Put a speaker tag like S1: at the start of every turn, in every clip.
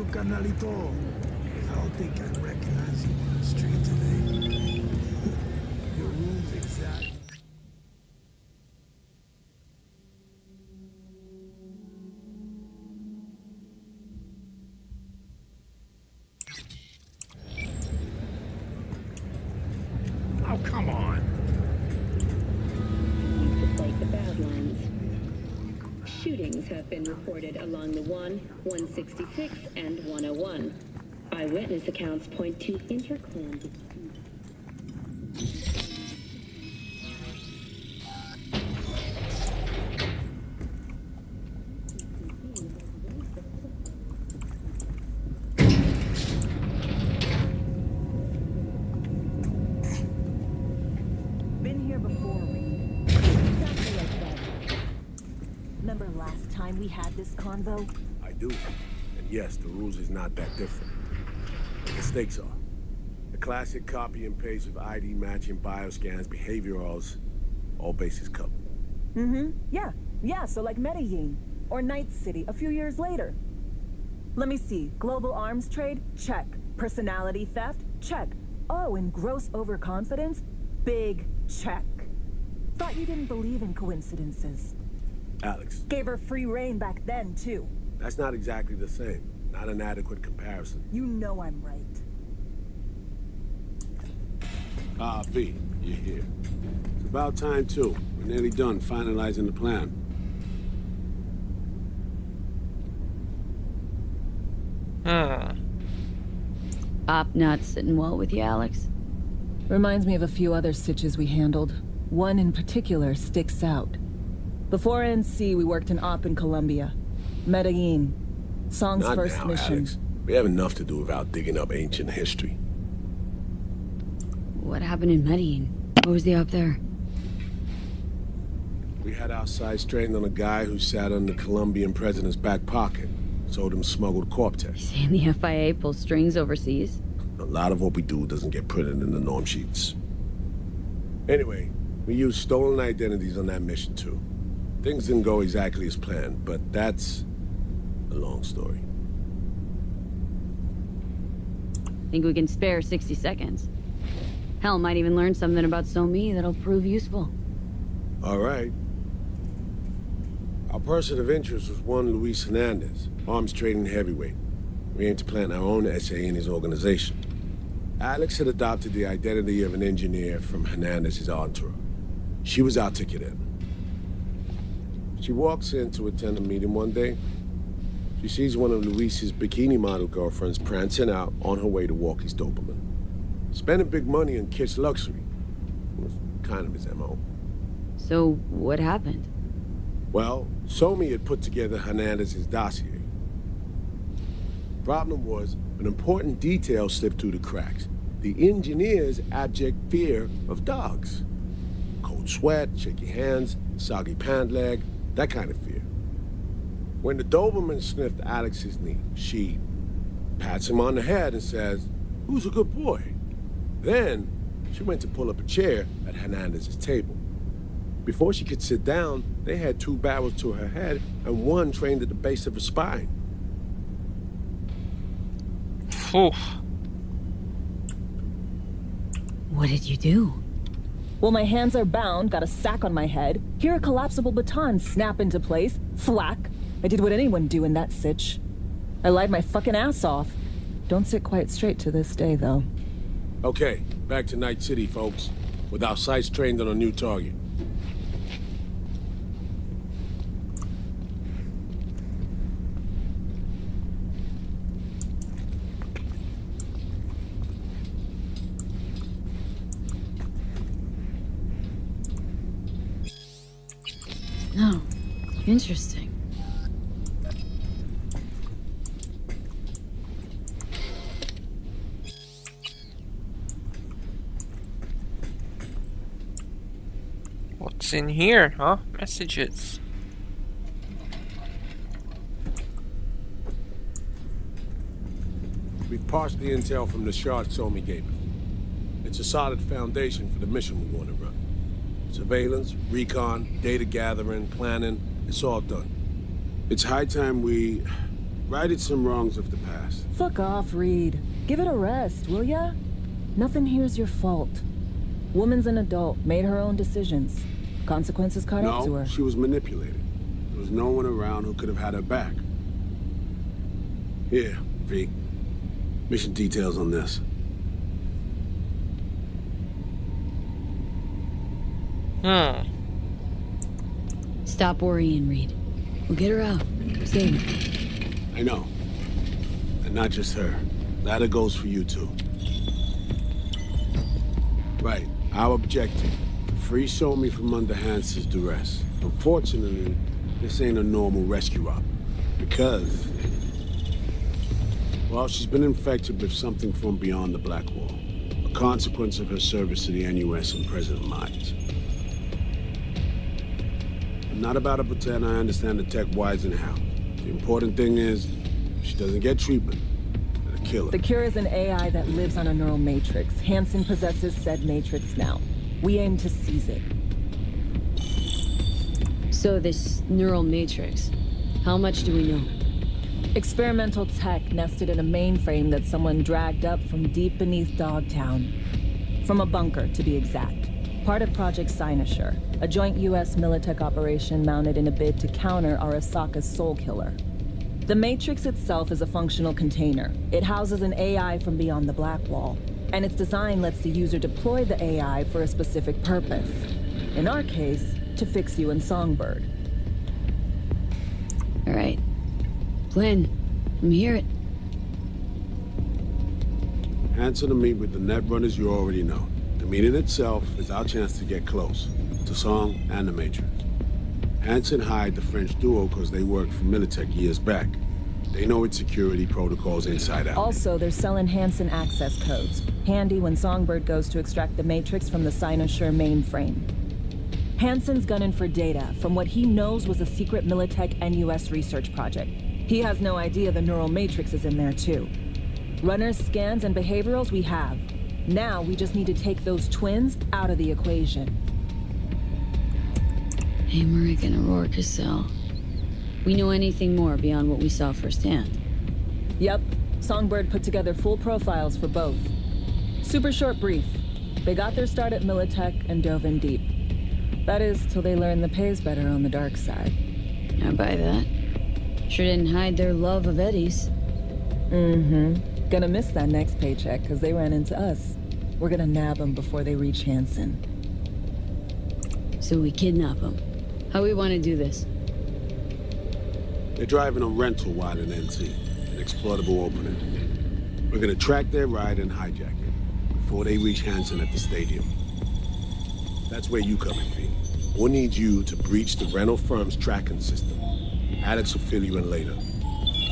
S1: you, carnalito? I don't think I'd recognize you on the street today. Your room's exact. Oh, come on.
S2: To fight the Badlands. Shootings have been reported along the 166, and 101. Eyewitness accounts point to interclan disputes.
S3: Been here before, Reed. Exactly like that. Remember last time we had this convo?
S4: I do. And yes, the rules is not that different. The stakes are. The classic copy and paste of ID matching, bioscans, behaviorals, all bases covered.
S3: Mm-hmm. Yeah, so like Medellin. Or Night City a few years later. Let me see. Global arms trade? Check. Personality theft? Check. Oh, and gross overconfidence? Big check. Thought you didn't believe in coincidences.
S4: Alex.
S3: Gave her free reign back then, too.
S4: That's not exactly the same. Not an adequate comparison.
S3: You know I'm right.
S4: B, you're here. It's about time, too. We're nearly done finalizing the plan.
S5: Op not sitting well with you, Alex.
S3: Reminds me of a few other stitches we handled. One in particular sticks out. Before NC, we worked in Op in Colombia. Medellin. Song's
S4: Not
S3: first
S4: now,
S3: mission.
S4: Alex. We have enough to do without digging up ancient history.
S5: What happened in Medellin? What was the op there?
S4: We had our sights trained on a guy who sat on the Colombian president's back pocket. Sold him smuggled corp tests.
S5: Saying the FIA pulls strings overseas?
S4: A lot of what we do doesn't get printed in the norm sheets. Anyway, we used stolen identities on that mission too. Things didn't go exactly as planned, but that's a long story.
S5: Think we can spare 60 seconds? Hell, might even learn something about So-Me that'll prove useful.
S4: All right. Our person of interest was one Luis Hernandez, arms trading heavyweight. We aim to plant our own SA in his organization. Alex had adopted the identity of an engineer from Hernandez's entourage. She was our ticket in. She walks in to attend a meeting one day. She sees one of Luis's bikini model girlfriends prancing out on her way to walk his Doberman. Spending big money on kitsch luxury was kind of his MO.
S5: So, what happened?
S4: Well, So-Me had put together Hernandez's dossier. Problem was, an important detail slipped through the cracks. The engineer's abject fear of dogs. Cold sweat, shaky hands, soggy pant leg, that kind of fear. When the Doberman sniffed Alex's knee, she pats him on the head and says, "Who's a good boy?" Then, she went to pull up a chair at Hernandez's table. Before she could sit down, they had two barrels to her head and one trained at the base of her spine.
S6: Oof.
S5: What did you do?
S3: Well, my hands are bound, got a sack on my head. Hear a collapsible baton snap into place. Thwack. I did what anyone do in that sitch. I lied my fucking ass off. Don't sit quite straight to this day, though.
S4: Okay, back to Night City, folks. With our sights trained on a new target.
S5: Oh, interesting.
S6: What's in here, huh? Messages.
S4: We've parsed the intel from the shard So-Me gave us. It's a solid foundation for the mission we want to run. Surveillance, recon, data gathering, planning, it's all done. It's high time we Righted some wrongs of the past.
S3: Fuck off, Reed. Give it a rest, will ya? Nothing here's your fault. Woman's an adult, made her own decisions. Consequences caught up to
S4: No,
S3: her.
S4: she was manipulated. There was no one around who could have had her back. Here, V. Mission details on this.
S5: Stop worrying, Reed. We'll get her out. Save her.
S4: I know. And not just her. That goes for you too. Right. Our objective. To free Somi from under Hansen's duress. Unfortunately, this ain't a normal rescue op. Because... well, she's been infected with something from beyond the Black Wall. A consequence of her service to the NUS and President Myers. I'm not about to pretend I understand the tech whys and how. The important thing is, if she doesn't get treatment, it'll kill her.
S3: The cure is an AI that lives on a neural matrix. Hansen possesses said matrix now. We aim to seize it.
S5: So this neural matrix, how much do we know?
S3: Experimental tech nested in a mainframe that someone dragged up from deep beneath Dogtown. From a bunker, to be exact. Part of Project Cynosure, a joint U.S. Militech operation mounted in a bid to counter Arasaka's Soul Killer. The Matrix itself is a functional container. It houses an AI from beyond the Black Wall, and its design lets the user deploy the AI for a specific purpose. In our case, to fix you and Songbird.
S5: All right. Glenn, let me hear it.
S4: Answer to meet with the net runners you already know. The meeting itself is our chance to get close to Song and the Matrix. Hansen hired the French duo because they worked for Militech years back. They know its security protocols inside out.
S3: Also, they're selling Hansen access codes. Handy when Songbird goes to extract the Matrix from the Cynosure mainframe. Hansen's gunning for data from what he knows was a secret Militech NUS research project. He has no idea the neural matrix is in there too. Runners, scans, and behaviorals we have. Now we just need to take those twins out of the equation.
S5: Hamerick and Aurora Cassell. We know anything more beyond what we saw firsthand?
S3: Yep, Songbird put together full profiles for both. Super short brief. They got their start at Militech and dove in deep. That is, till they learned the pay's better on the dark side.
S5: I buy that. Sure didn't hide their love of Eddie's.
S3: Mm-hmm. Gonna miss that next paycheck, because they ran into us. We're gonna nab them before they reach Hansen.
S5: So we kidnap them. How we want to do this?
S4: They're driving a rental while in NC, an exploitable opening. We're gonna track their ride and hijack it before they reach Hansen at the stadium. That's where you come in, V. We'll need you to breach the rental firm's tracking system. Alex will fill you in later.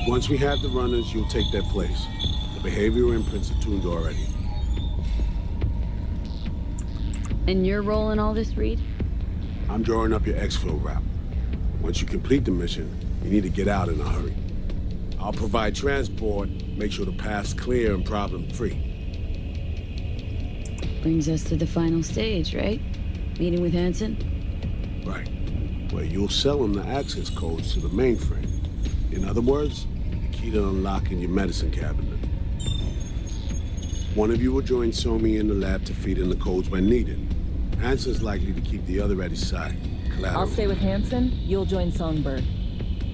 S4: Once we have the runners, you'll take their place. The behavioral imprints are tuned already.
S5: And your role in all this, Reed?
S4: I'm drawing up your exfil route. Once you complete the mission, you need to get out in a hurry. I'll provide transport, make sure the path's clear and problem-free.
S5: Brings us to the final stage, right? Meeting with Hansen?
S4: Right. Where you'll sell him the access codes to the mainframe. In other words, the key to unlocking your medicine cabinet. One of you will join Somi in the lab to feed in the codes when needed. Hansen's likely to keep the other at his side. Collateral.
S3: I'll stay with Hansen, you'll join Songbird.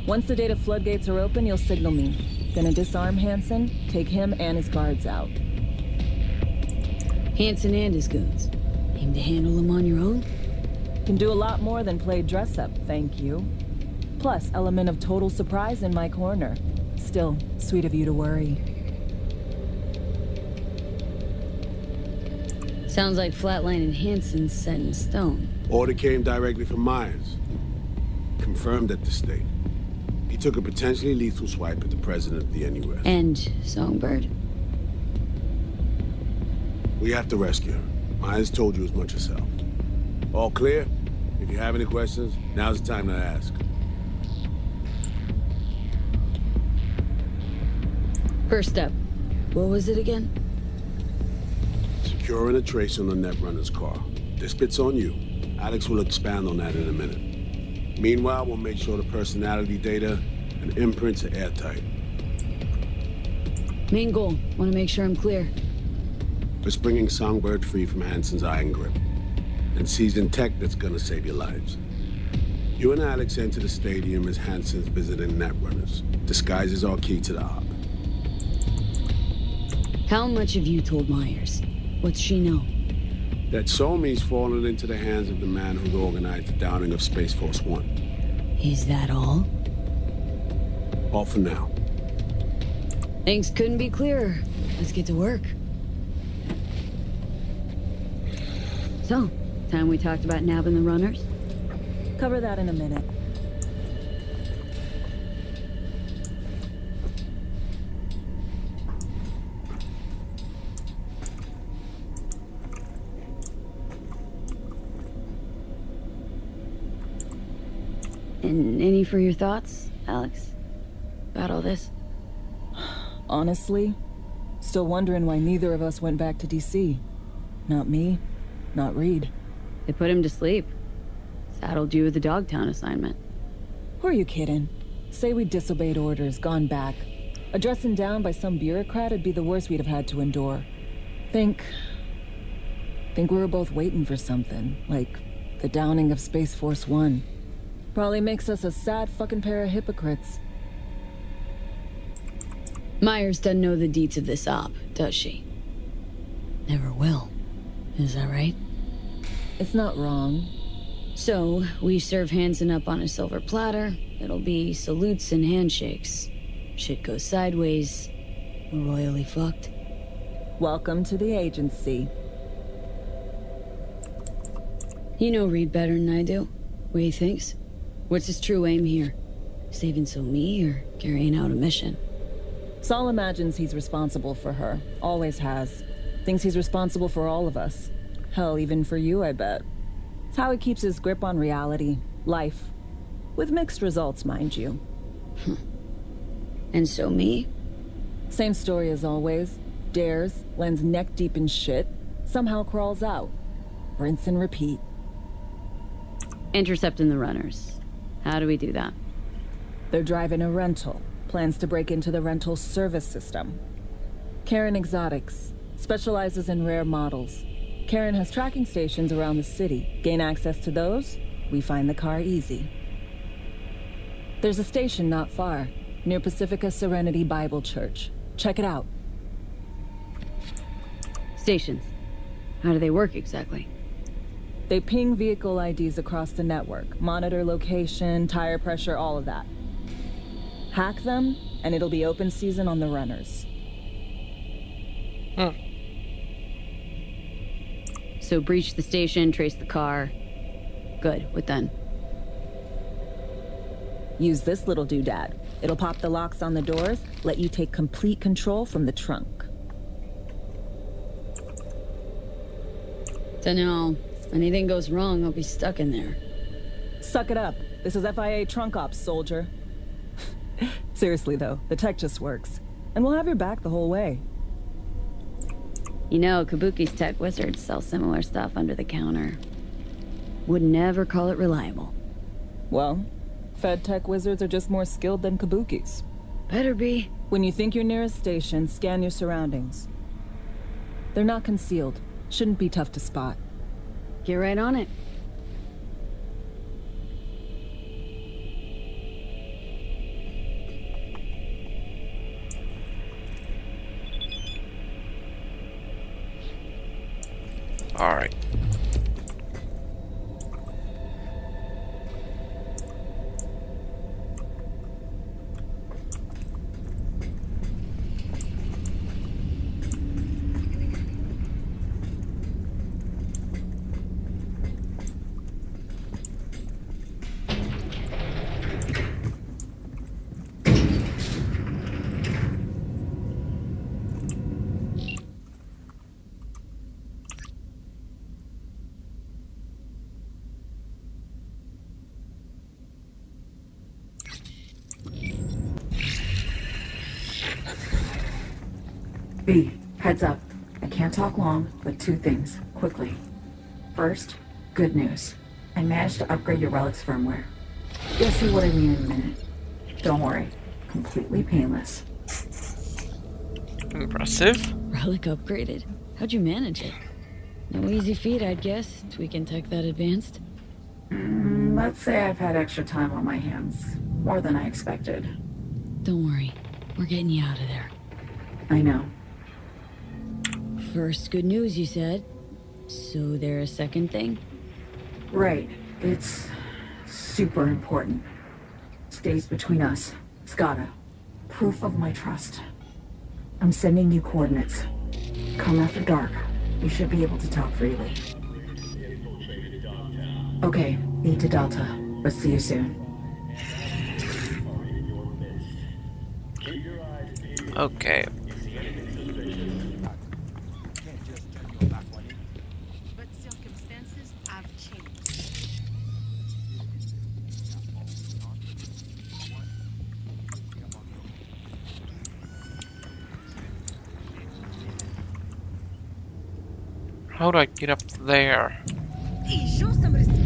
S3: Once the data floodgates are open, you'll signal me. Gonna disarm Hansen, take him and his guards out.
S5: Hansen and his goons. Aim to handle them on your own?
S3: Can do a lot more than play dress-up, thank you. Plus, element of total surprise in my corner. Still, sweet of you to worry.
S5: Sounds like Flatline and Hansen's set in stone.
S4: Order came directly from Myers. Confirmed at the state. He took a potentially lethal swipe at the president of the NUS.
S5: And Songbird.
S4: We have to rescue her. Myers told you as much herself. All clear? If you have any questions, now's the time to ask.
S5: First step. What was it again?
S4: Securing a trace on the Netrunner's car. This bit's on you. Alex will expand on that in a minute. Meanwhile, we'll make sure the personality data and imprints are airtight.
S5: Main goal. Want to make sure I'm clear.
S4: It's bringing Songbird free from Hansen's iron grip. And seizing tech that's gonna save your lives. You and Alex enter the stadium as Hansen's visiting netrunners. Disguise is our key to the op.
S5: How much have you told Myers? What's she know?
S4: That Somi's fallen into the hands of the man who organized the downing of Space Force One.
S5: Is that all?
S4: All for now.
S5: Things couldn't be clearer. Let's get to work. So, time we talked about nabbing the runners?
S3: Cover that in a minute.
S5: And any for your thoughts, Alex? About all this?
S3: Honestly, still wondering why neither of us went back to DC. Not me, not Reed.
S5: They put him to sleep. Saddled you with the Dogtown assignment.
S3: Who are you kidding? Say we disobeyed orders, gone back. A dressing down by some bureaucrat would be the worst we'd have had to endure. Think we were both waiting for something, like the downing of Space Force One. Probably makes us a sad fucking pair of hypocrites.
S5: Myers doesn't know the deets of this op, does she? Never will. Is that right?
S3: It's not wrong.
S5: So, we serve Hansen up on a silver platter. It'll be salutes and handshakes. Shit goes sideways. We're royally fucked.
S3: Welcome to the agency.
S5: You know Reed better than I do. What he thinks? What's his true aim here? Saving Somi or carrying out a mission?
S3: Saul imagines he's responsible for her. Always has. Thinks he's responsible for all of us. Hell, even for you, I bet. It's how he keeps his grip on reality. Life. With mixed results, mind you.
S5: And Somi?
S3: Same story as always. Dares, lands neck deep in shit, somehow crawls out. Rinse and repeat.
S5: Intercepting the runners. How do we do that?
S3: They're driving a rental. Plans to break into the rental service system. Karen Exotics. Specializes in rare models. Karen has tracking stations around the city. Gain access to those, we find the car easy. There's a station not far, near Pacifica Serenity Bible Church. Check it out.
S5: Stations. How do they work exactly?
S3: They ping vehicle IDs across the network, monitor location, tire pressure, all of that. Hack them, and it'll be open season on the runners.
S5: So breach the station, trace the car. Good, what then?
S3: Use this little doodad. It'll pop the locks on the doors, let you take complete control from the trunk.
S5: Dunno. If anything goes wrong, I'll be stuck in there.
S3: Suck it up. This is FIA trunk ops, soldier. Seriously, though, the tech just works. And we'll have your back the whole way.
S5: You know, Kabuki's tech wizards sell similar stuff under the counter. Would never call it reliable.
S3: Well, Fed tech wizards are just more skilled than Kabukis.
S5: Better be.
S3: When you think you're near a station, scan your surroundings. They're not concealed. Shouldn't be tough to spot.
S5: Get right on it.
S6: All right.
S7: B, heads up. I can't talk long, but two things, quickly. First, good news. I managed to upgrade your relic's firmware. You'll see what I mean in a minute. Don't worry, completely painless.
S6: Impressive.
S5: Relic upgraded. How'd you manage it? No easy feat, I'd guess, tweaking tech that advanced.
S7: Let's say I've had extra time on my hands. More than I expected.
S5: Don't worry. We're getting you out of there.
S7: I know.
S5: First, good news, you said. So there a second thing?
S7: Right. It's super important. Stays between us. It's gotta. Proof of my trust. I'm sending you coordinates. Come after dark. We should be able to talk freely. Okay, lead to Delta. But see you soon.
S6: Okay.
S8: But circumstances have changed.
S6: How do I get up there?
S8: Hey, show some respect.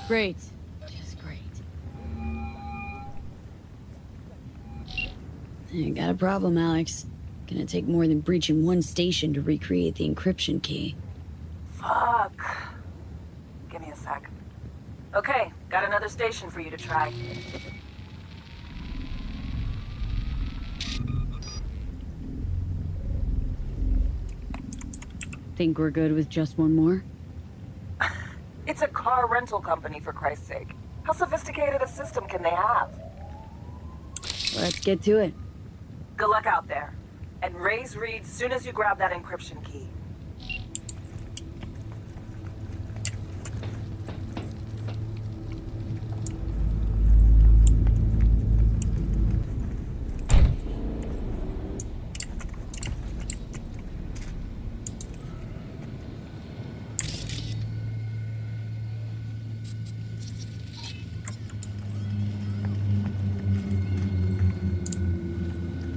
S5: Great. Just great. You got a problem, Alex. Gonna take more than breaching one station to recreate the encryption key.
S3: Fuck. Give me a sec. Okay, got another station for you to try.
S5: Think we're good with just one more?
S3: It's a car rental company, for Christ's sake. How sophisticated a system can they have?
S5: Let's get to it.
S3: Good luck out there. And raise Reed soon as you grab that encryption key.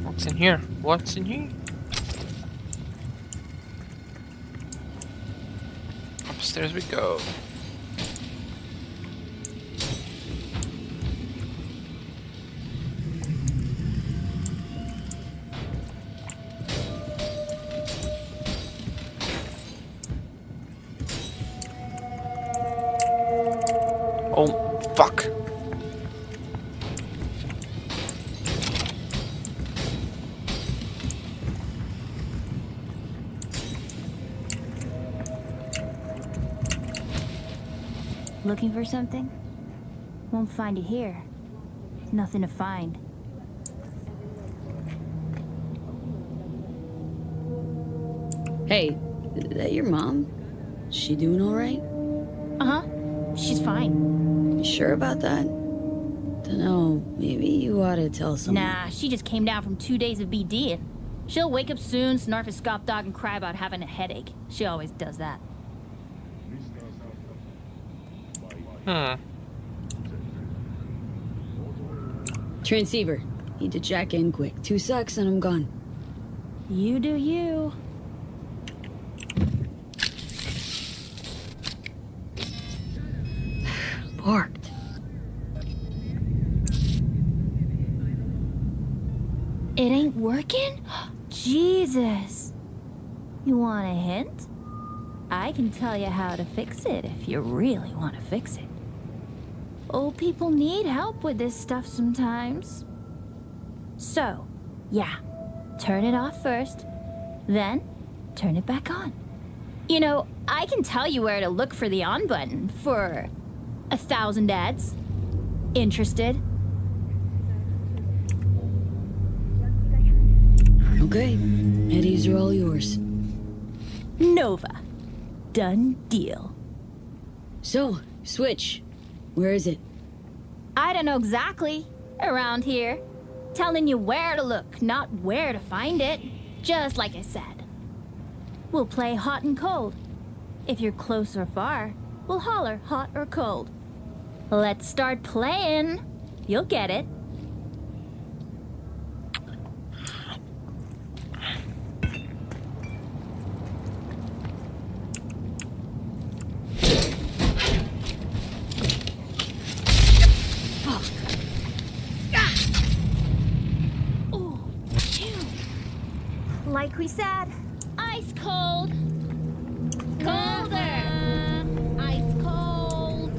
S6: What's in here? What's in here? Upstairs we go. Oh, fuck.
S9: Looking for something? Won't find it here. Nothing to find.
S5: Hey, is that your mom? She doing alright?
S9: Uh-huh. She's fine.
S5: You sure about that? Dunno, maybe you ought to tell someone.
S9: Nah, she just came down from 2 days of BD. She'll wake up soon, snarf a scop dog, and cry about having a headache. She always does that.
S5: Transceiver. Need to jack in quick. 2 secs and I'm gone.
S9: You do you.
S5: Parked.
S9: It ain't working? Jesus. You want a hint? I can tell you how to fix it if you really want to fix it. Old people need help with this stuff sometimes. So, yeah, turn it off first, then turn it back on. You know, I can tell you where to look for the on button for 1,000 ads. Interested?
S5: Okay. Eddies are all yours.
S9: Nova. Done deal.
S5: So, Switch. Where is it?
S9: I don't know exactly. Around here. Telling you where to look, not where to find it. Just like I said. We'll play hot and cold. If you're close or far, we'll holler hot or cold. Let's start playing. You'll get it. Like we said, ice cold. Colder. Ice cold.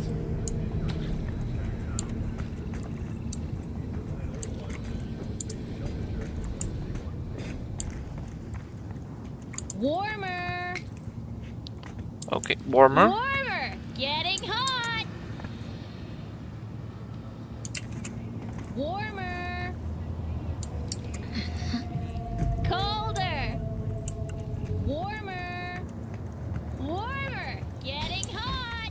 S9: Warmer.
S6: Okay, warmer.
S9: Warmer. Getting hot. Warmer. Colder. Warmer. Warmer. Getting hot.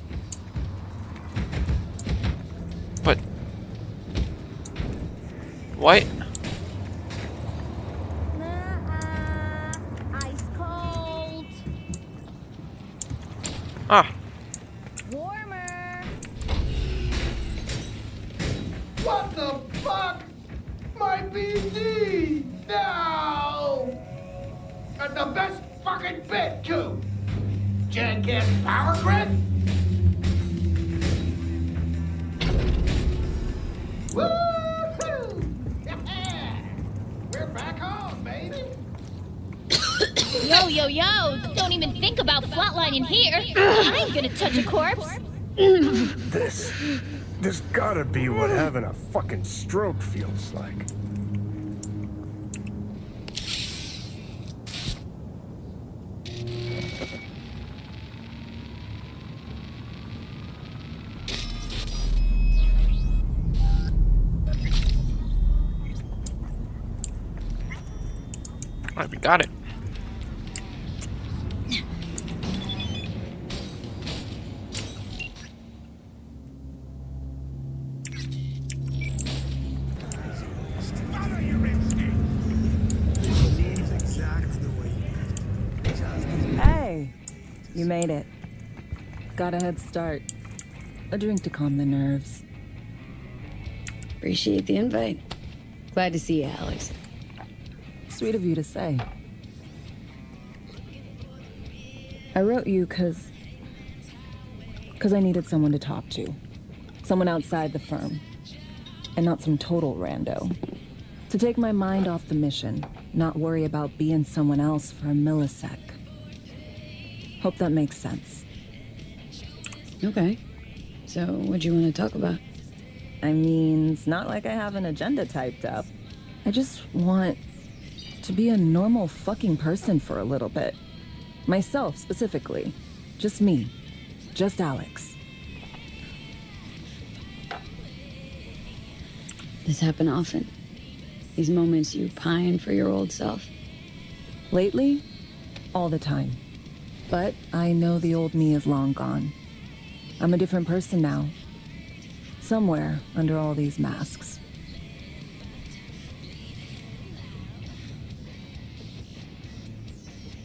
S6: But why?
S9: Ice cold.
S6: Ah,
S9: Warmer.
S1: What the fuck? My PC! No! And the best fucking bit, too! Jackass power grid? Woo-hoo! Yeah! We're back home, baby!
S9: Yo, yo, yo! Don't even think about flatlining here. I ain't gonna touch a corpse.
S10: This gotta be what having a fucking stroke feels like.
S6: alright, we got it.
S3: Hey, you made it. Got a head start. A drink to calm the nerves.
S5: Appreciate the invite. Glad to see you, Alex.
S3: Sweet of you to say. I wrote you because I needed someone to talk to. Someone outside the firm. And not some total rando. To take my mind off the mission, not worry about being someone else for a millisec. Hope that makes sense.
S5: Okay. So, what do you want to talk about?
S3: I mean, it's not like I have an agenda typed up. I just want to be a normal fucking person for a little bit. Myself, specifically. Just me. Just Alex.
S5: This happen often? These moments you pine for your old self?
S3: Lately, all the time. But I know the old me is long gone. I'm a different person now. Somewhere under all these masks.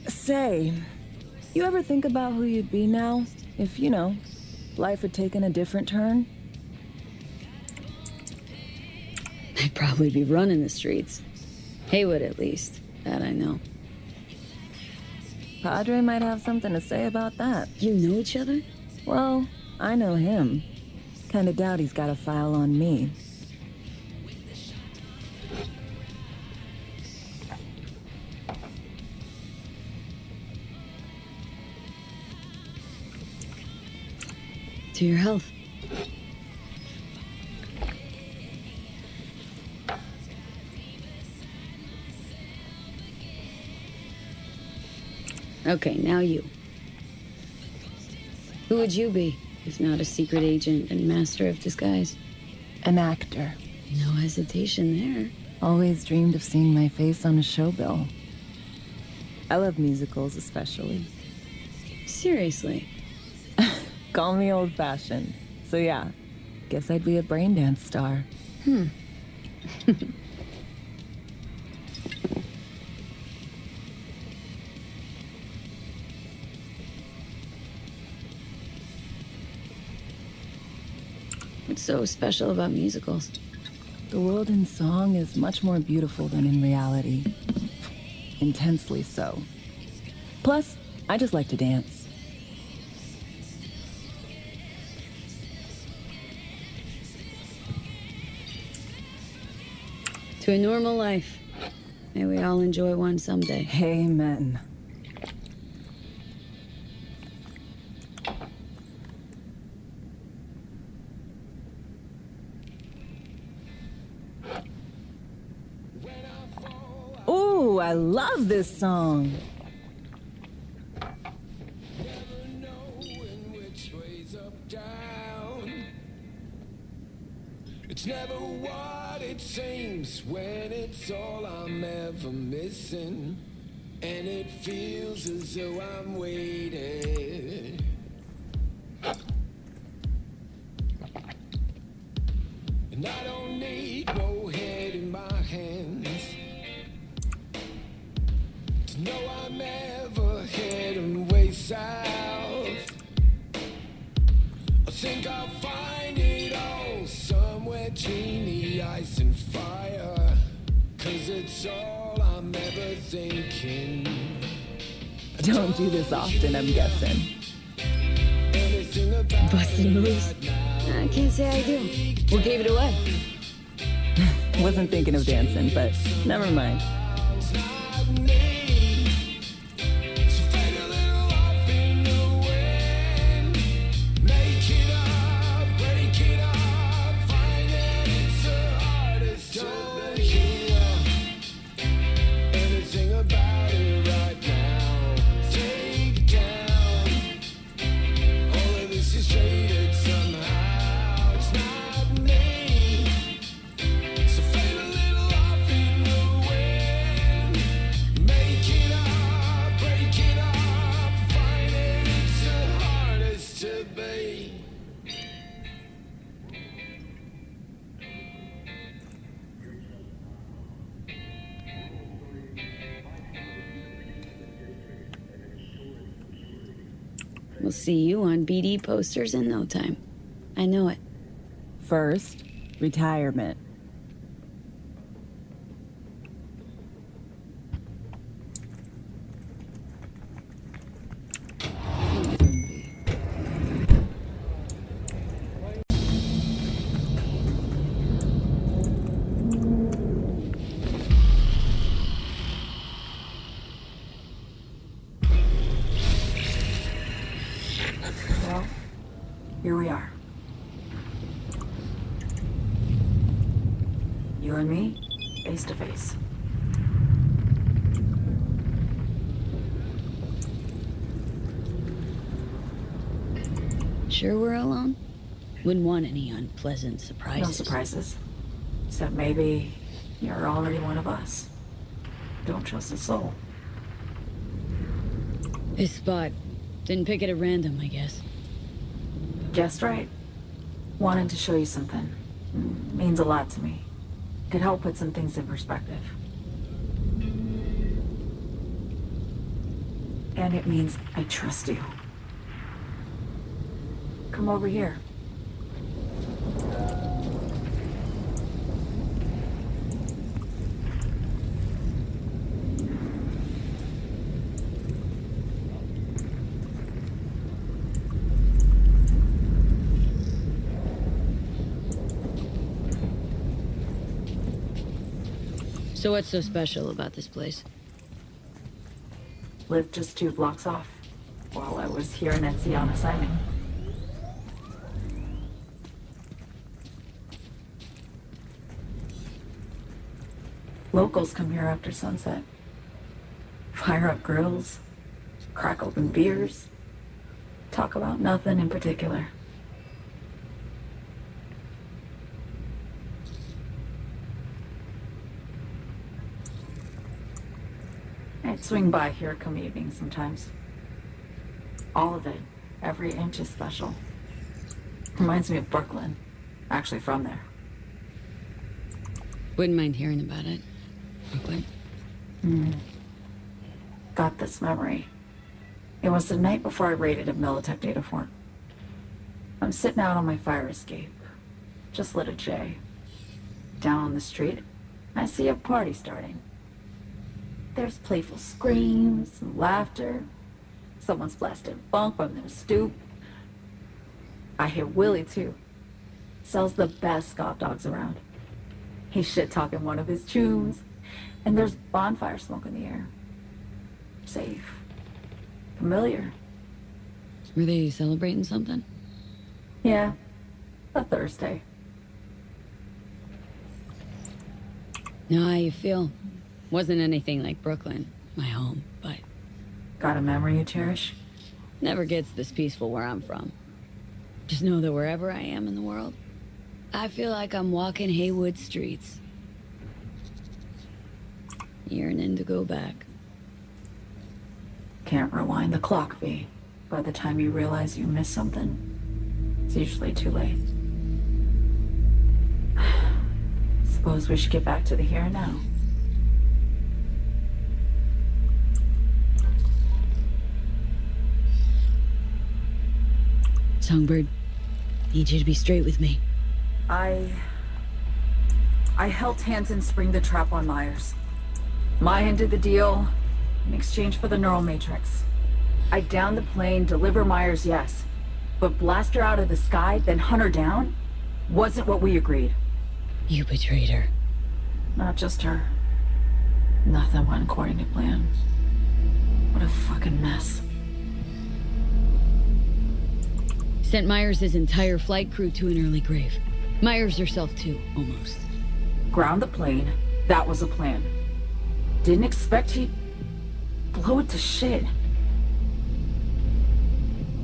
S3: Say, you ever think about who you'd be now if, you know, life had taken a different turn?
S5: I'd probably be running the streets. Haywood, at least. That I know.
S3: Padre might have something to say about that.
S5: You know each other?
S3: Well, I know him. Kinda doubt he's got a file on me.
S5: To your health. Okay, now you. Who would you be, if not a secret agent and master of disguise?
S3: An actor.
S5: No hesitation there.
S3: Always dreamed of seeing my face on a show bill. I love musicals, especially.
S5: Seriously.
S3: Call me old-fashioned. So yeah, guess I'd be a brain dance star.
S5: What's so special about musicals?
S3: The world in song is much more beautiful than in reality. Intensely so. Plus, I just like to dance.
S5: To a normal life. May we all enjoy one someday.
S3: Amen. Ooh, I love this song.
S1: It's never what it seems when it's all I'm ever missing. And it feels as though I'm waiting. And I don't need no head in my hands to know I'm ever heading way south. I think I'll find it all somewhere between the ice and fire. 'Cause it's all I'm ever thinking.
S3: Don't do this often, I'm guessing.
S5: Busted moves? I can't say I do. What gave it away?
S3: Wasn't thinking of dancing, but never mind.
S5: We'll see you on BD posters in no time. I know it.
S3: First, retirement.
S7: Well, here we are. You and me, face to face.
S5: Sure we're alone? Wouldn't want any unpleasant surprises.
S7: No surprises. Except maybe you're already one of us. Don't trust a soul.
S5: This spot. Didn't pick it at random, I guess.
S7: Just right. Wanted to show you something. Means a lot to me. Could help put some things in perspective. And it means I trust you. Come over here.
S5: So what's so special about this place?
S7: Lived just 2 blocks off while I was here in Etsy on assignment. Locals come here after sunset. Fire up grills, crack open beers, talk about nothing in particular. I'd swing by here come evening sometimes. All of it. Every inch is special. Reminds me of Brooklyn. Actually from there.
S5: Wouldn't mind hearing about it. Brooklyn.
S7: Got this memory. It was the night before I raided a Militech data farm. I'm sitting out on my fire escape. Just lit a J. Down on the street, I see a party starting. There's playful screams and laughter. Someone's blasting funk from their stoop. I hear Willie, too. Sells the best Scott dogs around. He's shit-talking one of his tunes, and there's bonfire smoke in the air. Safe. Familiar.
S5: Were they celebrating something?
S7: Yeah. A Thursday.
S5: Know how you feel? Wasn't anything like Brooklyn, my home, but
S7: Got a memory you cherish?
S5: never gets this peaceful where I'm from. Just know that wherever I am in the world, I feel like I'm walking Haywood streets. Yearning to go back.
S7: Can't rewind the clock, V. By the time you realize you missed something, it's usually too late. Suppose we should get back to the here and now.
S5: Songbird, need you to be straight with me.
S7: I helped Hansen spring the trap on Myers. Maya did the deal in exchange for the neural matrix. I downed the plane, deliver Myers, yes. But blast her out of the sky, then hunt her down? Wasn't what we agreed.
S5: You betrayed her.
S7: Not just her. Nothing went according to plan. What a fucking mess.
S5: Sent Myers' entire flight crew to an early grave. Myers herself too, almost.
S7: Ground the plane, that was a plan. Didn't expect he'd blow it to shit.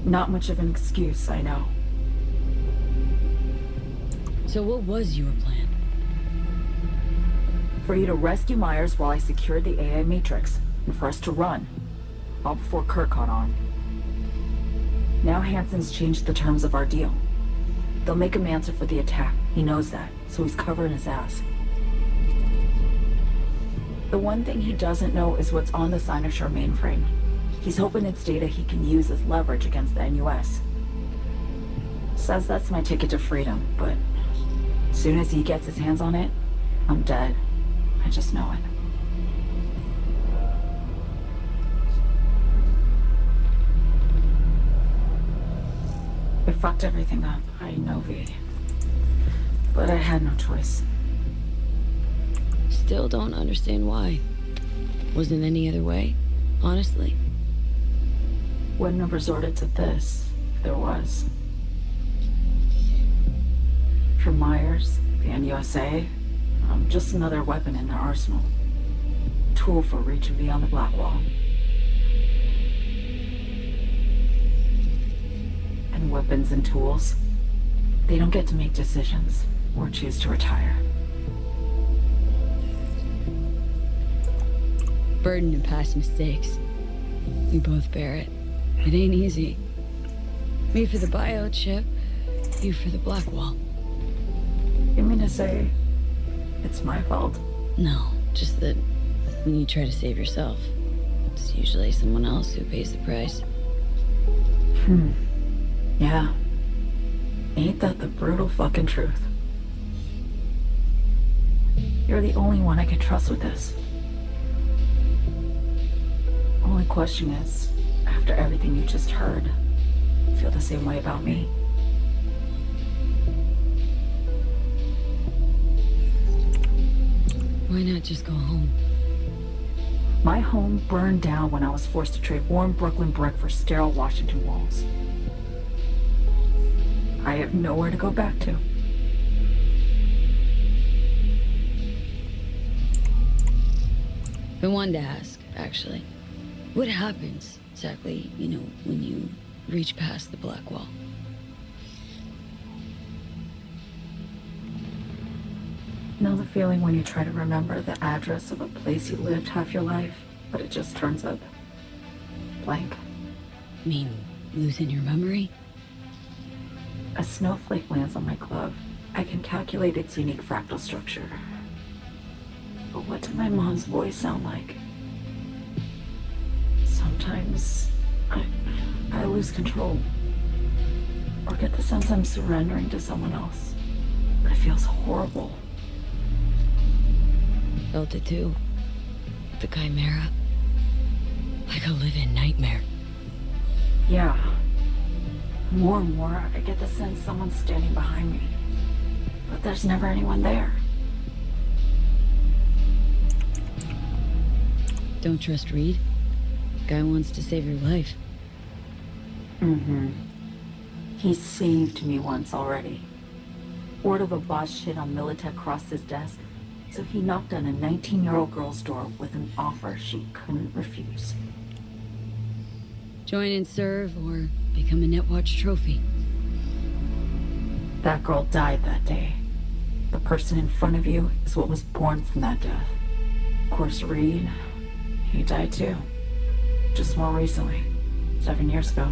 S7: Not much of an excuse, I know.
S5: So what was your plan?
S7: For you to rescue Myers while I secured the AI Matrix, and for us to run. All before Kurt caught on. Now Hansen's changed the terms of our deal. They'll make him answer for the attack. He knows that, so he's covering his ass. The one thing he doesn't know is what's on the Cynosure mainframe. He's hoping it's data he can use as leverage against the NUS. Says that's my ticket to freedom, but as soon as he gets his hands on it, I'm dead. I just know it. It fucked everything up, I know, V. But I had no choice.
S5: Still don't understand why. Wasn't any other way, honestly.
S7: Wouldn't have resorted to this, if there was. For Myers, the NUSA, I'm just another weapon in their arsenal. Tool for reaching beyond the Black Wall. And weapons and tools, they don't get to make decisions or choose to retire.
S5: Burden of past mistakes. We both bear it. It ain't easy. Me for the biochip, you for the Black Wall.
S7: You mean to say it's my fault?
S5: No, just that when you try to save yourself, it's usually someone else who pays the price.
S7: Yeah. Ain't that the brutal fucking truth? You're the only one I can trust with this. Only question is, after everything you just heard, you feel the same way about me?
S5: Why not just go home?
S7: My home burned down when I was forced to trade warm Brooklyn brick for sterile Washington walls. I have nowhere to go back to.
S5: I wanted to ask, actually. What happens, exactly, when you reach past the Black Wall?
S7: Know the feeling when you try to remember the address of a place you lived half your life, but it just turns up blank?
S5: I mean, Losing your memory?
S7: A snowflake lands on my glove. I can calculate its unique fractal structure. But what did my mom's voice sound like? Sometimes I lose control. Or get the sense I'm surrendering to someone else. But it feels horrible.
S5: Felt it too. The chimera. Like a living nightmare.
S7: Yeah. More and more, I get the sense someone's standing behind me. But there's never anyone there.
S5: Don't trust Reed? Guy wants to save your life.
S7: Mm-hmm. He saved me once already. Word of a botched hit on Militech crossed his desk, so he knocked on a 19-year-old girl's door with an offer she couldn't refuse.
S5: Join and serve, or become a Netwatch trophy.
S7: That girl died that day. The person in front of you is what was born from that death. Of course, Reed, he died too. Just more recently. 7 years ago.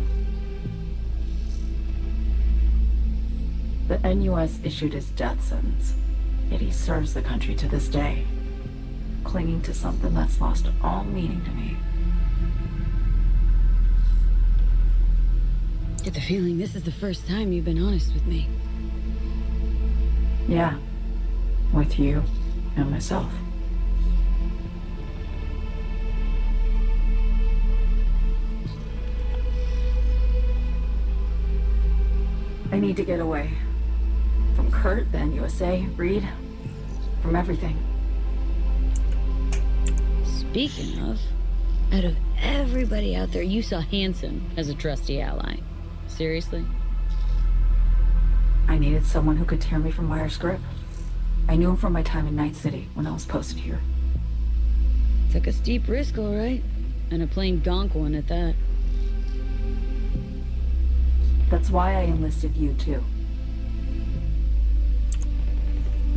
S7: The NUS issued his death sentence, yet he serves the country to this day, clinging to something that's lost all meaning to me.
S5: Get the feeling this is the first time you've been honest with me.
S7: Yeah, with you and myself. I need to get away. From Kurt, the NUSA, Reed, from everything.
S5: Speaking of, out of everybody out there, you saw Hansen as a trusty ally. Seriously?
S7: I needed someone who could tear me from Myers' grip. I knew him from my time in Night City when I was posted here.
S5: Took a steep risk, all right. And a plain gonk one at that.
S7: That's why I enlisted you, too.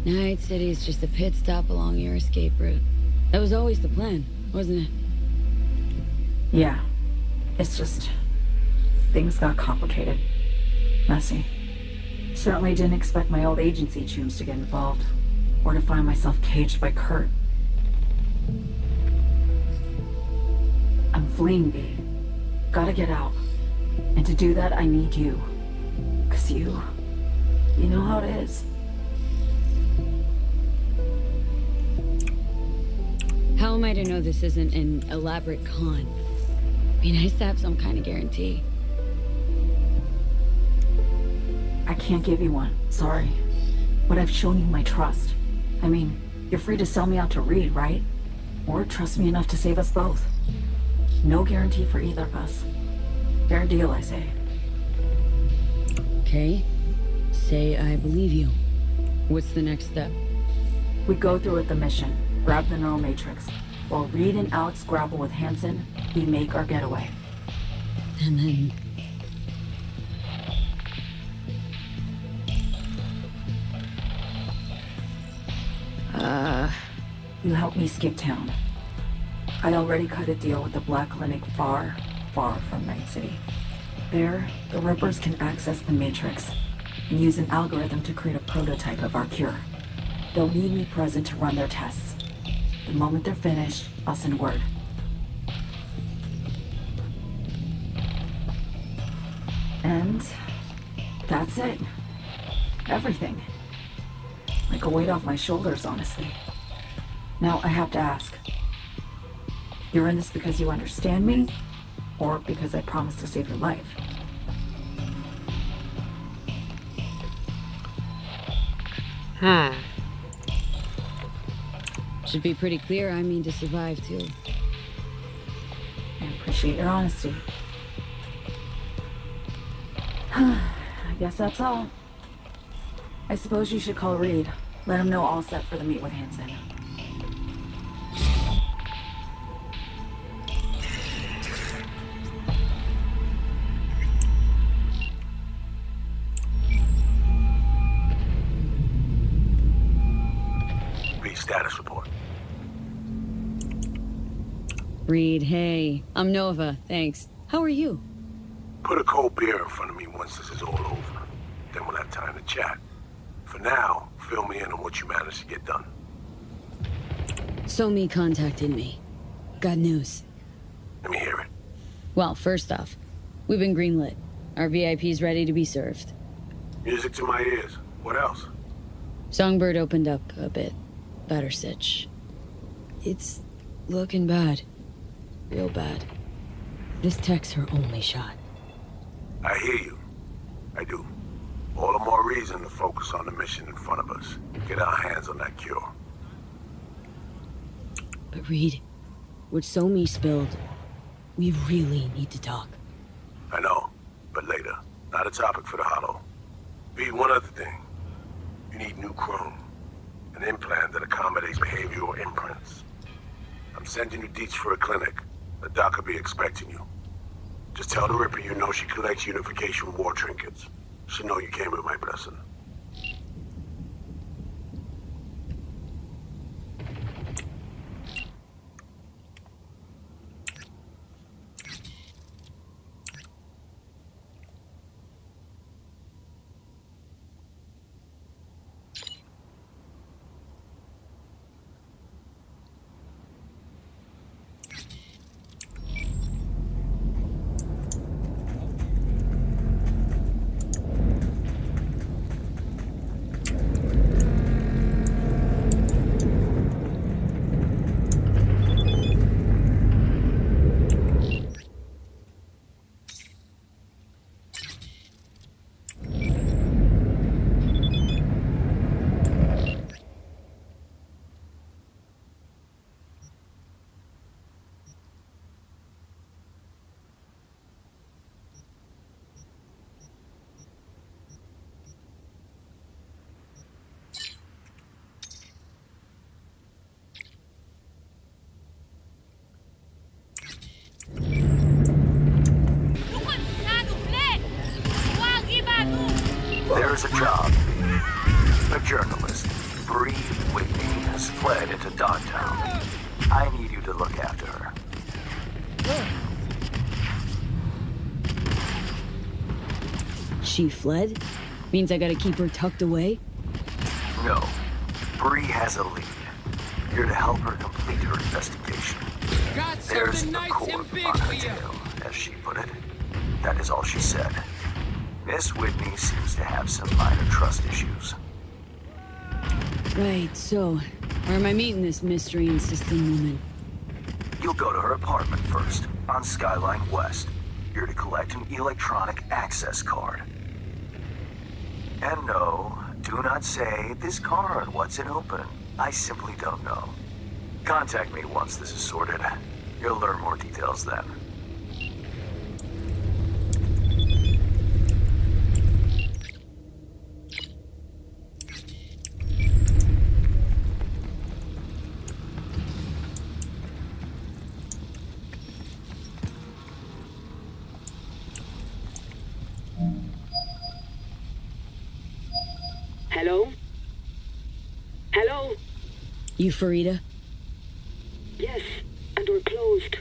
S5: Night City is just a pit stop along your escape route. That was always the plan, wasn't it?
S7: Yeah. It's just... things got complicated. Messy. Certainly didn't expect my old agency chooms to get involved. Or to find myself caged by Kurt. I'm fleeing, V. Gotta get out. And to do that, I need you. 'Cause you know how it is.
S5: How am I to know this isn't an elaborate con? Be nice to have some kind of guarantee.
S7: I can't give you one, sorry. But I've shown you my trust. I mean, you're free to sell me out to Reed, right? Or trust me enough to save us both. No guarantee for either of us. Fair deal, I say.
S5: Okay. Say I believe you. What's the next step?
S7: We go through with the mission, grab the neural matrix. While Reed and Alex grapple with Hansen, we make our getaway.
S5: And then...
S7: You help me skip town. I already cut a deal with the Black Clinic far, far from Night City. There, the Rippers can access the Matrix and use an algorithm to create a prototype of our cure. They'll need me present to run their tests. The moment they're finished, I'll send word. And that's it. Everything. Like a weight off my shoulders, honestly. Now, I have to ask. You're in this because you understand me? Or because I promised to save your life?
S5: Should be pretty clear I mean to survive, too.
S7: I appreciate your honesty. I guess that's all. I suppose you should call Reed. Let him know all set for the meet with Hansen.
S4: Read status report.
S5: Reed, hey. I'm Nova, thanks. How are you?
S4: Put a cold beer in front of me once this is all over. Then we'll have time to chat. For now, fill me in on what you managed to get done.
S5: Somi contacted me. Got news.
S4: Let me hear it.
S5: Well, first off, we've been greenlit. Our VIP's ready to be served.
S4: Music to my ears. What else?
S5: Songbird opened up a bit. Better sitch. It's looking bad. Real bad. This tech's her only shot.
S4: I hear you. I do. All the more reason to focus on the mission in front of us. Get our hands on that cure.
S5: But Reed, what Somi spilled, we really need to talk.
S4: I know, but later. Not a topic for the hollow. Be one other thing. You need new chrome. An implant that accommodates behavioral imprints. I'm sending you deets for a clinic. The doc will be expecting you. Just tell the Ripper you know she collects unification war trinkets. She'll know you came with my blessing.
S11: There's a job. A journalist, Bree Whitney, has fled into Dogtown. I need you to look after her.
S5: She fled? Means I gotta keep her tucked away?
S11: No. Bree has a lead. You're to help her complete her investigation.
S1: Got
S11: There's
S1: something
S11: the
S1: nice
S11: core
S1: and big
S11: on
S1: for
S11: her
S1: you.
S11: tail, as she put it. That is all she said. Miss Whitney seems to have some minor trust issues.
S5: Right, so, where am I meeting this mystery and system woman?
S11: You'll go to her apartment first, on Skyline West. You're to collect an electronic access card. And no, do not say, this card, what's it open? I simply don't know. Contact me once this is sorted. You'll learn more details then.
S2: Hello? Hello?
S5: You Farida?
S2: Yes, and we're closed.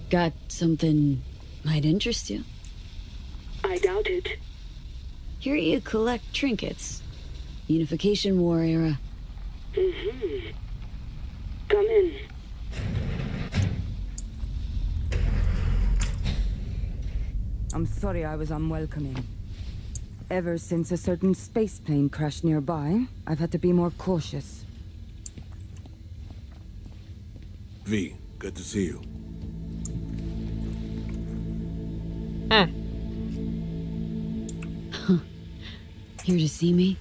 S5: Got something might interest you?
S2: I doubt it.
S5: Here you collect trinkets. Unification War era.
S2: Mm-hmm. Come in.
S12: I'm sorry I was unwelcoming. Ever since a certain space plane crashed nearby, I've had to be more cautious.
S4: V, good to see you.
S5: Here to see me?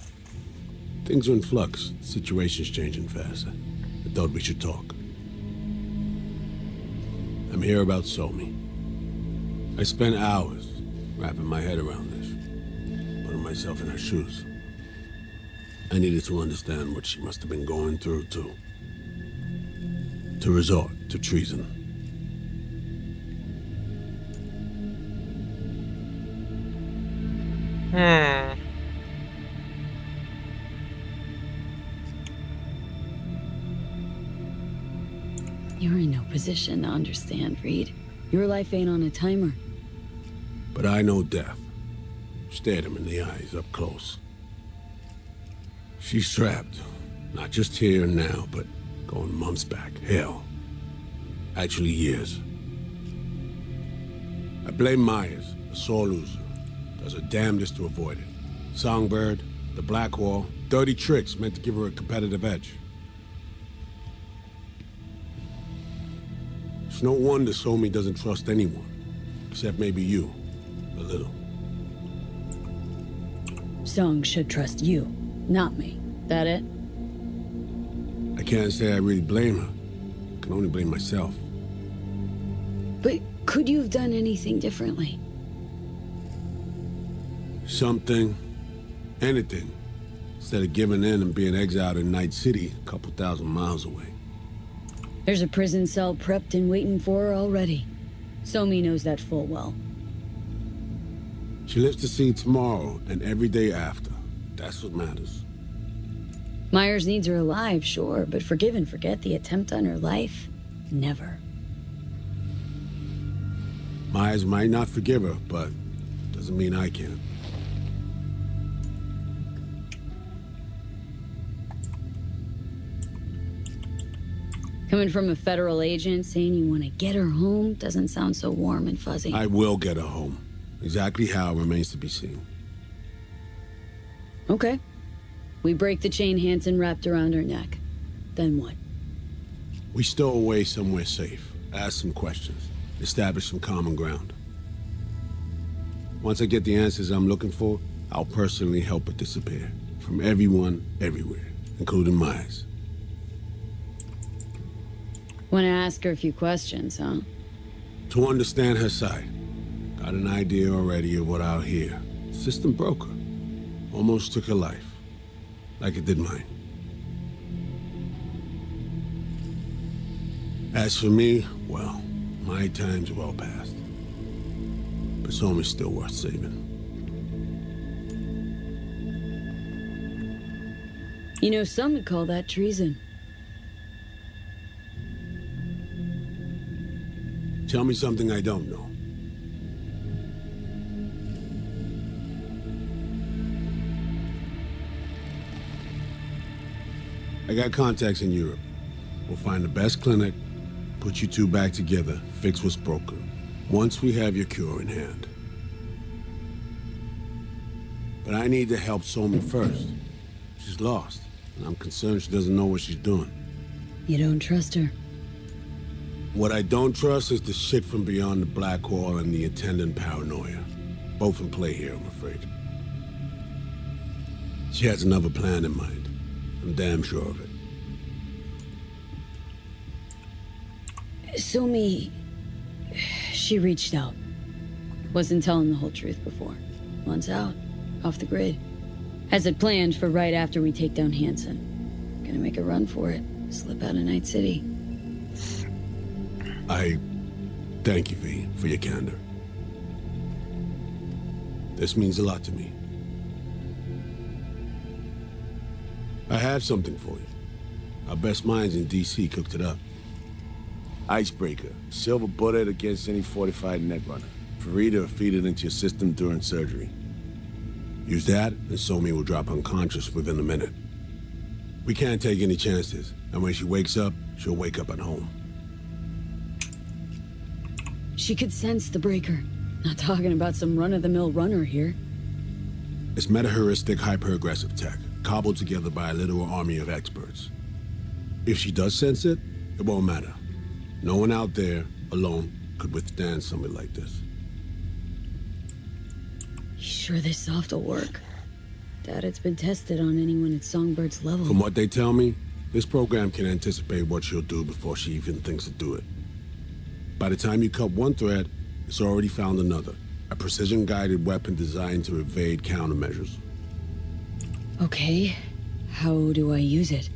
S4: Things are in flux. Situation's changing fast. I thought we should talk. I'm here about Somi. I spent hours wrapping my head around this, putting myself in her shoes. I needed to understand what she must have been going through to resort to treason.
S5: You're in no position to understand, Reed. Your life ain't on a timer.
S4: But I know death. Stared him in the eyes up close. She's trapped. Not just here and now, but going months back. Hell. Actually years. I blame Myers, a sore loser. Does her damnedest to avoid it. Songbird, the Blackwall, dirty tricks meant to give her a competitive edge. It's no wonder Somi doesn't trust anyone. Except maybe you. A little.
S5: Song should trust you, not me. That it?
S4: I can't say I really blame her. I can only blame myself.
S5: But could you have done anything differently?
S4: Something. Anything. Instead of giving in and being exiled in Night City, a couple thousand miles away.
S5: There's a prison cell prepped and waiting for her already. Somi knows that full well.
S4: She lives to see tomorrow and every day after. That's what matters.
S5: Myers needs her alive, sure, but forgive and forget the attempt on her life? Never.
S4: Myers might not forgive her, but doesn't mean I can.
S5: Coming from a federal agent saying you want to get her home doesn't sound so warm and fuzzy.
S4: I will get her home. Exactly how remains to be seen.
S5: Okay. We break the chain Hansen wrapped around her neck. Then what?
S4: We stow away somewhere safe, ask some questions, establish some common ground. Once I get the answers I'm looking for, I'll personally help her disappear. From everyone, everywhere, including Myers.
S5: Want to ask her a few questions, huh?
S4: To understand her side. Got an idea already of what I'll hear. System broke her. Almost took her life. Like it did mine. As for me, well, my time's well past. But Somi's still worth saving.
S5: You know, some would call that treason.
S4: Tell me something I don't know. I got contacts in Europe. We'll find the best clinic, put you two back together, fix what's broken. Once we have your cure in hand. But I need to help Somi first. She's lost, and I'm concerned she doesn't know what she's doing.
S5: You don't trust her?
S4: What I don't trust is the shit from beyond the Blackwall and the attendant paranoia. Both in play here, I'm afraid. She has another plan in mind. I'm damn sure of it.
S5: Somi... She reached out. Wasn't telling the whole truth before. Once out, off the grid. Has it planned for right after we take down Hansen. Gonna make a run for it. Slip out of Night City.
S4: I thank you, V, for your candor. This means a lot to me. I have something for you. Our best minds in D.C. cooked it up. Icebreaker. Silver bullet against any fortified netrunner. Free to feed it into your system during surgery. Use that, and Somi will drop unconscious within a minute. We can't take any chances, and when she wakes up, she'll wake up at home.
S5: She could sense the breaker. Not talking about some run-of-the-mill runner here.
S4: It's meta-heuristic, hyper-aggressive tech, cobbled together by a literal army of experts. If she does sense it, it won't matter. No one out there, alone, could withstand something like this.
S5: You sure this soft will work? Doubt it's been tested on anyone at Songbird's level.
S4: From what they tell me, this program can anticipate what she'll do before she even thinks to do it. By the time you cut one thread, it's already found another. A precision-guided weapon designed to evade countermeasures.
S5: Okay. How do I use it?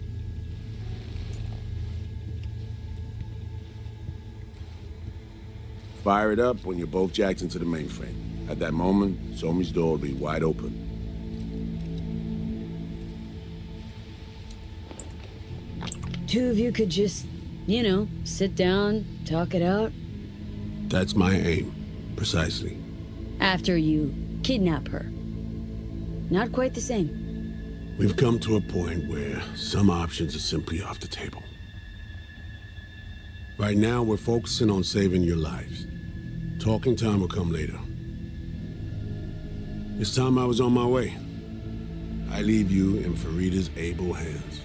S4: Fire it up when you're both jacked into the mainframe. At that moment, Somi's door will be wide open.
S5: Two of you could just, you know, sit down, talk it out.
S4: That's my aim. Precisely.
S5: After you kidnap her. Not quite the same.
S4: We've come to a point where some options are simply off the table. Right now, we're focusing on saving your lives. Talking time will come later. It's time I was on my way. I leave you in Farida's able hands.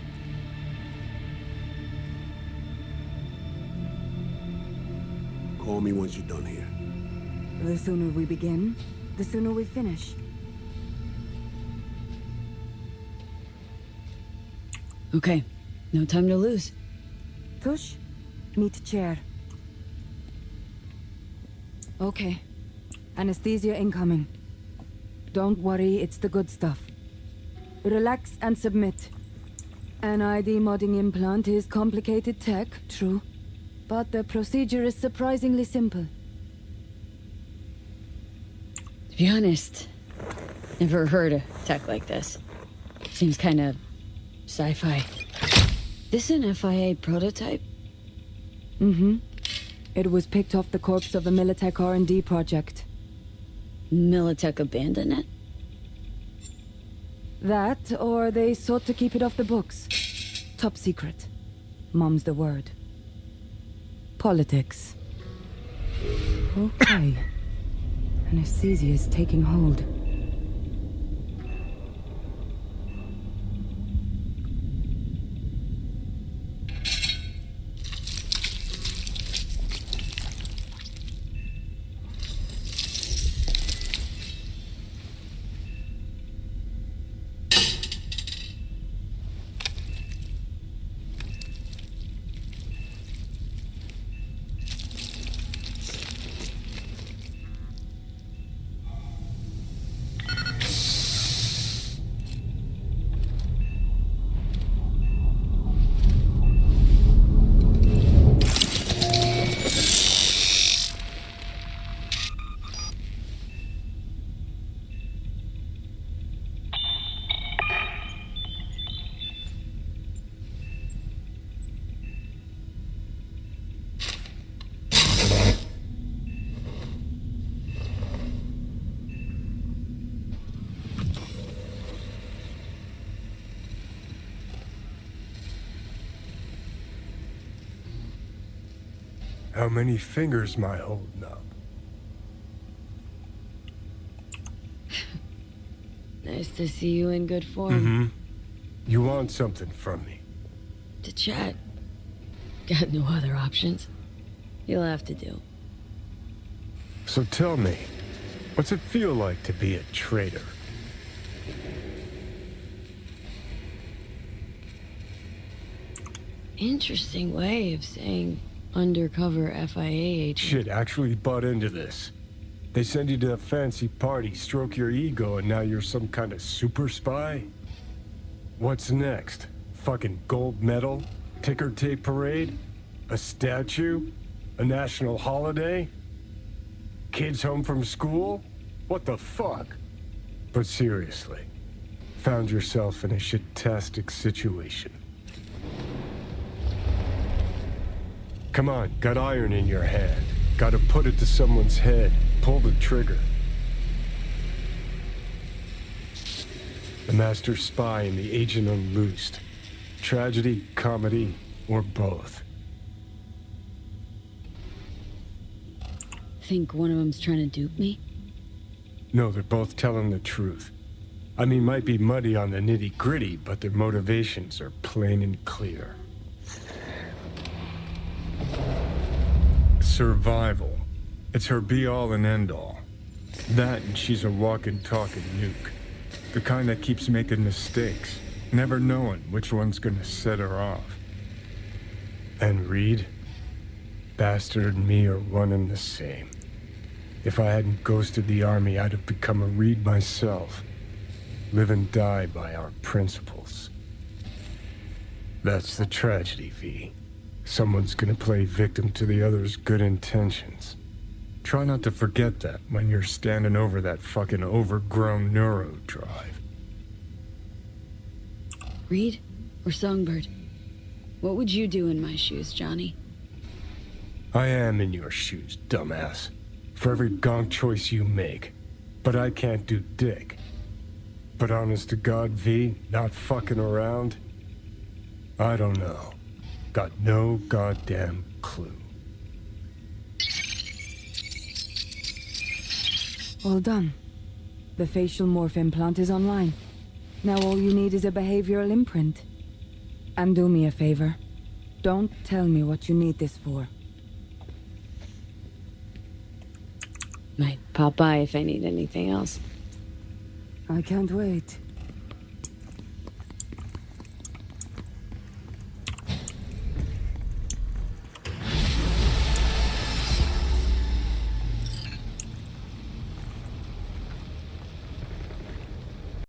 S4: Call me once you're done here.
S12: The sooner we begin, the sooner we finish.
S5: Okay, no time to lose.
S12: Tush, meet chair. Okay. Anesthesia incoming. Don't worry, it's the good stuff. Relax and submit. An ID modding implant is complicated tech, true. But the procedure is surprisingly simple.
S5: To be honest, never heard of tech like this. Seems kind of sci-fi. This an FIA prototype?
S12: Mm-hmm. It was picked off the corpse of a Militech R&D project.
S5: Militech abandoned it?
S12: That, or they sought to keep it off the books. Top secret. Mom's the word. Politics. Okay. Anesthesia is taking hold.
S10: How many fingers am I holding up?
S5: Nice to see you in good form.
S10: Mm-hmm. You want something from me?
S5: To chat. Got no other options. You'll have to do.
S10: So tell me, what's it feel like to be a traitor?
S5: Interesting way of saying undercover FIA agent.
S10: Shit, actually bought into this. They send you to a fancy party, stroke your ego, and now you're some kind of super spy? What's next? Fucking gold medal? Ticker tape parade? A statue? A national holiday? Kids home from school? What the fuck? But seriously, found yourself in a shit-tastic situation. Come on, got iron in your hand. Gotta put it to someone's head. Pull the trigger. The master spy and the agent unloosed. Tragedy, comedy, or both.
S5: Think one of them's trying to dupe me?
S10: No, they're both telling the truth. I mean, might be muddy on the nitty-gritty, but their motivations are plain and clear. Survival. It's her be-all and end-all. That and she's a walking, talking nuke. The kind that keeps making mistakes, never knowing which one's gonna set her off. And Reed? Bastard and me are one and the same. If I hadn't ghosted the army, I'd have become a Reed myself. Live and die by our principles. That's the tragedy, V. Someone's gonna play victim to the other's good intentions. Try not to forget that when you're standing over that fucking overgrown neuro drive.
S5: Reed or Songbird? What would you do in my shoes, Johnny?
S10: I am in your shoes, dumbass. For every gonk choice you make. But I can't do dick. But honest to God, V, not fucking around? I don't know. Got no goddamn clue.
S12: All done. The facial morph implant is online. Now all you need is a behavioral imprint. And do me a favor. Don't tell me what you need this for.
S5: Might pop by if I need anything else.
S12: I can't wait.